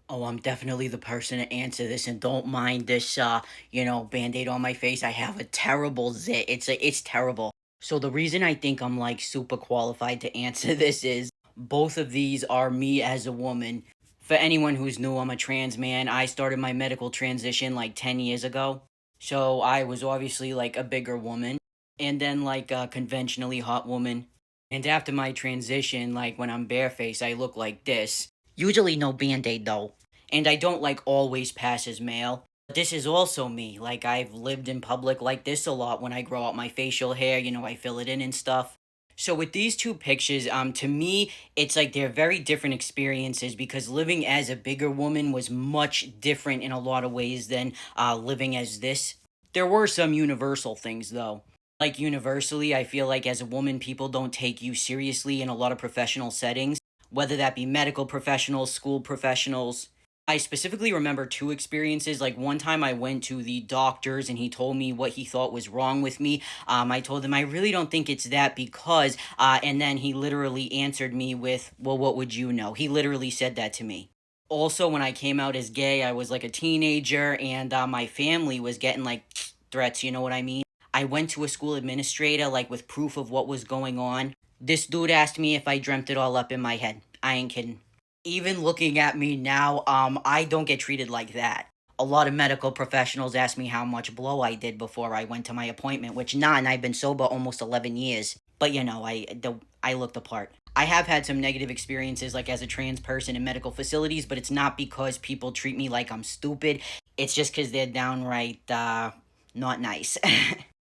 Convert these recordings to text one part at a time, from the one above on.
Oh, I'm definitely the person to answer this, and don't mind this, band-aid on my face. I have a terrible zit. It's terrible. So the reason I think I'm like super qualified to answer this is both of these are me as a woman. For anyone who's new, I'm a trans man. I started my medical transition like 10 years ago. So I was obviously like a bigger woman and then like a conventionally hot woman. And after my transition, like when I'm barefaced, I look like this. Usually no band-aid though. And I don't like always pass as male. But this is also me. Like I've lived in public like this a lot when I grow out my facial hair, I fill it in and stuff. So with these two pictures, to me, it's like they're very different experiences because living as a bigger woman was much different in a lot of ways than living as this. There were some universal things though. Like universally, I feel like as a woman, people don't take you seriously in a lot of professional settings, whether that be medical professionals, school professionals. I specifically remember two experiences. Like one time I went to the doctors and he told me what he thought was wrong with me. I told him I really don't think it's that because, and then he literally answered me with, well, what would you know? He literally said that to me. Also, when I came out as gay, I was like a teenager and my family was getting like threats, you know what I mean? I went to a school administrator like with proof of what was going on. This dude asked me if I dreamt it all up in my head. I ain't kidding. Even looking at me now, I don't get treated like that. A lot of medical professionals ask me how much blow I did before I went to my appointment, which none. I've been sober almost 11 years. But I look the part. I have had some negative experiences like as a trans person in medical facilities, but it's not because people treat me like I'm stupid. It's just cuz they're downright not nice.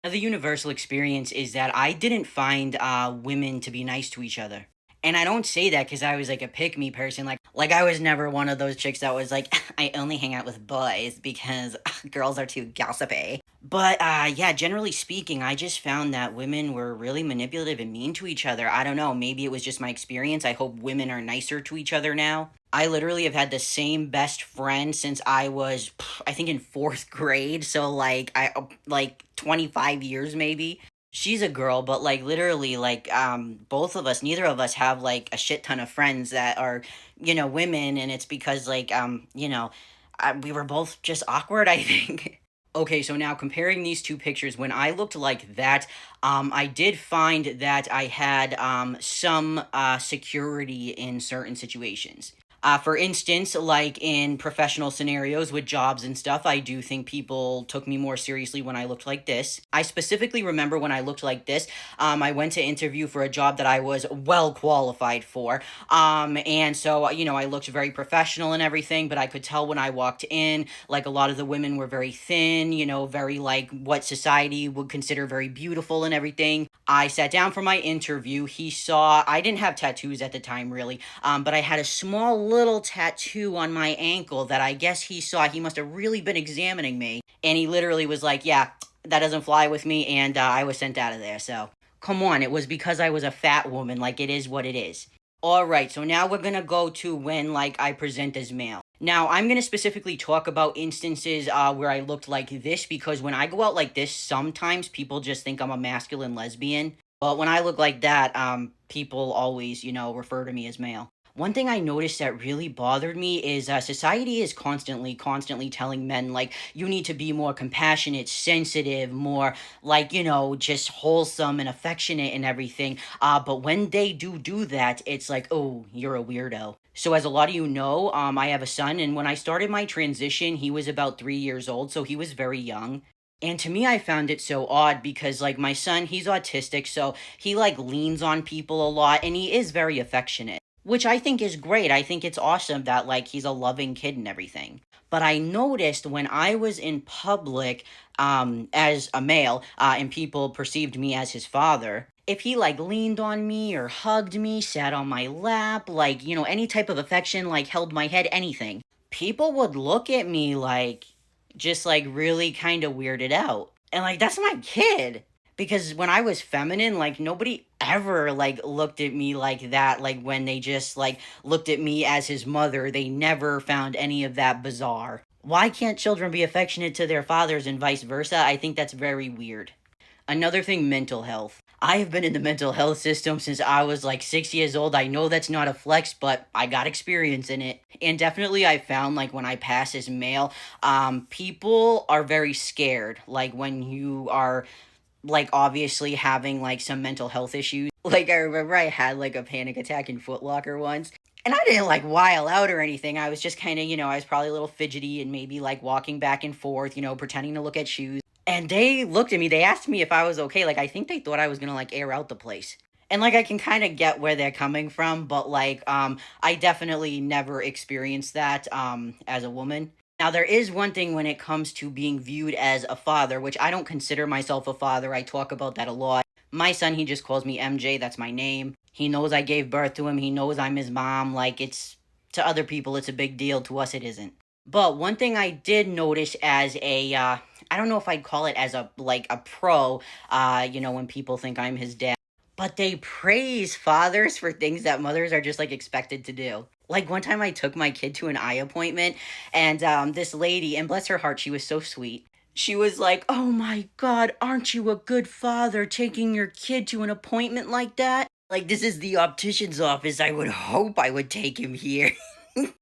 The universal experience is that I didn't find women to be nice to each other. And I don't say that because I was like a pick me person. Like I was never one of those chicks that was like, I only hang out with boys because girls are too gossipy. But yeah, generally speaking, I just found that women were really manipulative and mean to each other. I don't know, maybe it was just my experience. I hope women are nicer to each other now. I literally have had the same best friend since I was, I think, in fourth grade. So like 25 years maybe. She's a girl, but like literally, like both of us, neither of us have like a shit ton of friends that are, women, and it's because we were both just awkward. I think. Okay, so now comparing these two pictures, when I looked like that, I did find that I had some security in certain situations. For instance, like in professional scenarios with jobs and stuff, I do think people took me more seriously when I looked like this. I specifically remember when I looked like this, I went to interview for a job that I was well qualified for. And so, I looked very professional and everything, but I could tell when I walked in, like a lot of the women were very thin, very like what society would consider very beautiful and everything. I sat down for my interview. I didn't have tattoos at the time really, but I had a small little tattoo on my ankle that I guess he saw. He must have really been examining me. And he literally was like, yeah, that doesn't fly with me. And I was sent out of there. So, come on. It was because I was a fat woman. Like, it is what it is. All right. So now we're going to go to when, like, I present as male. Now, I'm going to specifically talk about instances where I looked like this because when I go out like this, sometimes people just think I'm a masculine lesbian. But when I look like that, people always, refer to me as male. One thing I noticed that really bothered me is society is constantly telling men, like, you need to be more compassionate, sensitive, more, like, just wholesome and affectionate and everything. But when they do that, it's like, oh, you're a weirdo. So, as a lot of you know, I have a son, and when I started my transition, he was about 3 years old, so he was very young. And to me, I found it so odd because, like, my son, he's autistic, so he, like, leans on people a lot, and he is very affectionate, which I think is great. I think it's awesome that, like, he's a loving kid and everything. But I noticed when I was in public as a male and people perceived me as his father, if he, like, leaned on me or hugged me, sat on my lap, like, any type of affection, like, held my head, anything, people would look at me like, just like really kind of weirded out. And like, that's my kid. Because when I was feminine, like nobody ever like looked at me like that. Like when they just like looked at me as his mother, they never found any of that bizarre. Why can't children be affectionate to their fathers and vice versa? I think that's very weird. Another thing, mental health. I have been in the mental health system since I was like 6 years old. I know that's not a flex, but I got experience in it. And definitely I found like when I pass as male, people are very scared. Like when you are like obviously having like some mental health issues. Like I remember I had like a panic attack in Foot Locker once. And I didn't like while out or anything. I was just kind of, I was probably a little fidgety and maybe like walking back and forth, pretending to look at shoes. And they looked at me, they asked me if I was okay. Like I think they thought I was gonna like air out the place. And like I can kind of get where they're coming from, but like I definitely never experienced that as a woman. Now, there is one thing when it comes to being viewed as a father, which I don't consider myself a father. I talk about that a lot. My son, he just calls me MJ. That's my name. He knows I gave birth to him. He knows I'm his mom. Like, it's to other people, it's a big deal. To us, it isn't. But one thing I did notice as I don't know if I'd call it as a pro, when people think I'm his dad, but they praise fathers for things that mothers are just like expected to do. Like one time I took my kid to an eye appointment and this lady, and bless her heart, she was so sweet. She was like, "Oh my God, aren't you a good father taking your kid to an appointment like that? Like, this is the optician's office. I would hope I would take him here."